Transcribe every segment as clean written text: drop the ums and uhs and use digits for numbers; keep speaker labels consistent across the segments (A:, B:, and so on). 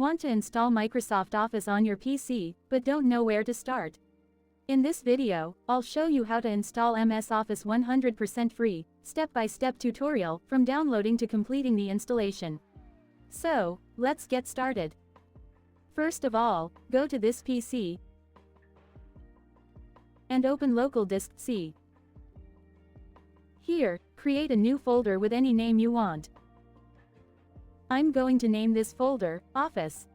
A: Want to install Microsoft Office on your PC, but don't know where to start? In this video, I'll show you how to install MS Office 100% free, step-by-step tutorial, from downloading to completing the installation. So, let's get started. First of all, go to this PC and open local disk C. Here, create a new folder with any name you want. I'm going to name this folder Office.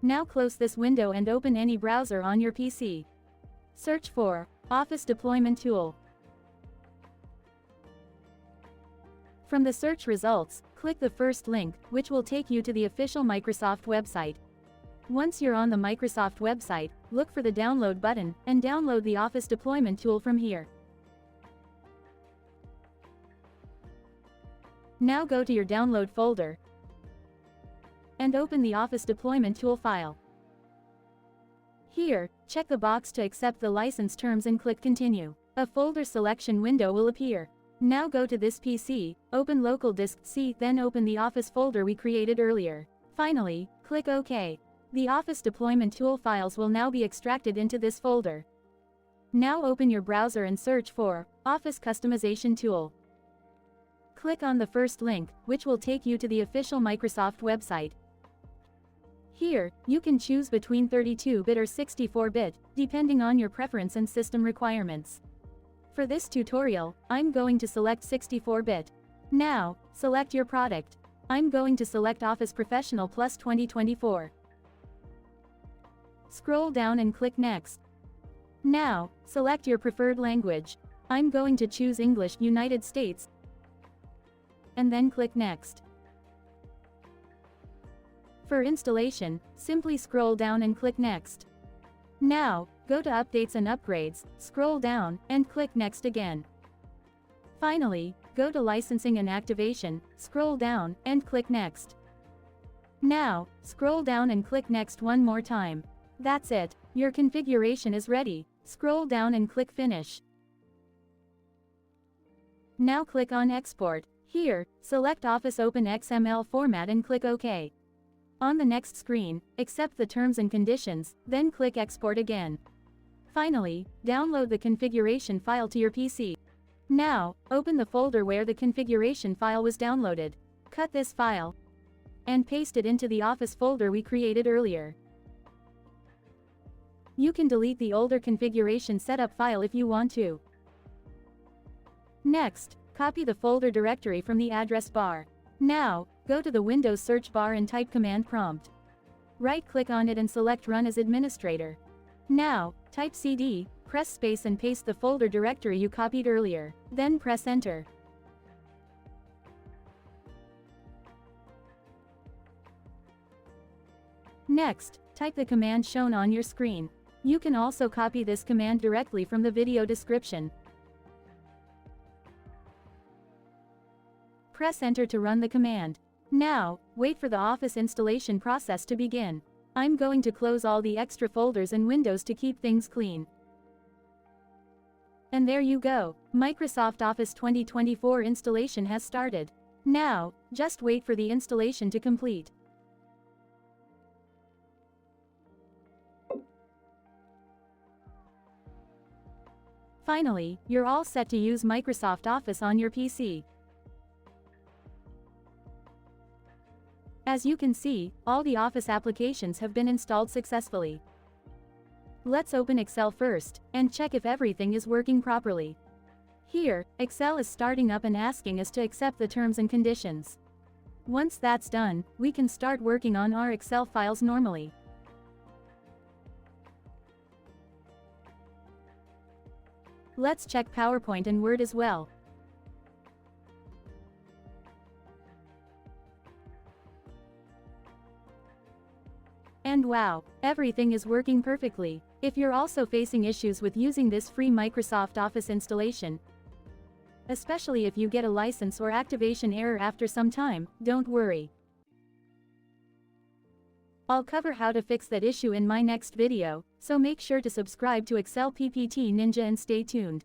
A: Now close this window and open any browser on your PC. Search for Office Deployment Tool. From the search results, click the first link, which will take you to the official Microsoft website. Once you're on the Microsoft website, look for the download button, and download the Office Deployment Tool from here. Now go to your download folder and open the Office Deployment Tool file. Here, check the box to accept the license terms and click Continue. A folder selection window will appear. Now go to this PC, open local disk C, then open the Office folder we created earlier. Finally, click OK. The Office Deployment Tool files will now be extracted into this folder. Now open your browser and search for Office Customization Tool. Click on the first link, which will take you to the official Microsoft website. Here, you can choose between 32-bit or 64-bit, depending on your preference and system requirements. For this tutorial, I'm going to select 64-bit. Now, select your product. I'm going to select Office Professional Plus 2024. Scroll down and click Next. Now, select your preferred language. I'm going to choose English, United States, and then click Next. For installation, simply scroll down and click Next. Now, go to Updates and Upgrades, scroll down, and click Next again. Finally, go to Licensing and Activation, scroll down, and click Next. Now, scroll down and click Next one more time. That's it, your configuration is ready. Scroll down and click Finish. Now click on Export. Here, select Office Open XML format and click OK. On the next screen, accept the terms and conditions, then click Export again. Finally, download the configuration file to your PC. Now, open the folder where the configuration file was downloaded. Cut this file and paste it into the Office folder we created earlier. You can delete the older configuration setup file if you want to. Next, copy the folder directory from the address bar. Now, go to the Windows search bar and type Command Prompt. Right-click on it and select Run as Administrator. Now, type CD, press space and paste the folder directory you copied earlier. Then press Enter. Next, type the command shown on your screen. You can also copy this command directly from the video description. Press Enter to run the command. Now, wait for the Office installation process to begin. I'm going to close all the extra folders and windows to keep things clean. And there you go, Microsoft Office 2024 installation has started. Now, just wait for the installation to complete. Finally, you're all set to use Microsoft Office on your PC. As you can see, all the Office applications have been installed successfully. Let's open Excel first, and check if everything is working properly. Here, Excel is starting up and asking us to accept the terms and conditions. Once that's done, we can start working on our Excel files normally. Let's check PowerPoint and Word as well. And wow, everything is working perfectly. If you're also facing issues with using this free Microsoft Office installation, especially if you get a license or activation error after some time, don't worry. I'll cover how to fix that issue in my next video, so make sure to subscribe to Excel PPT Ninja and stay tuned.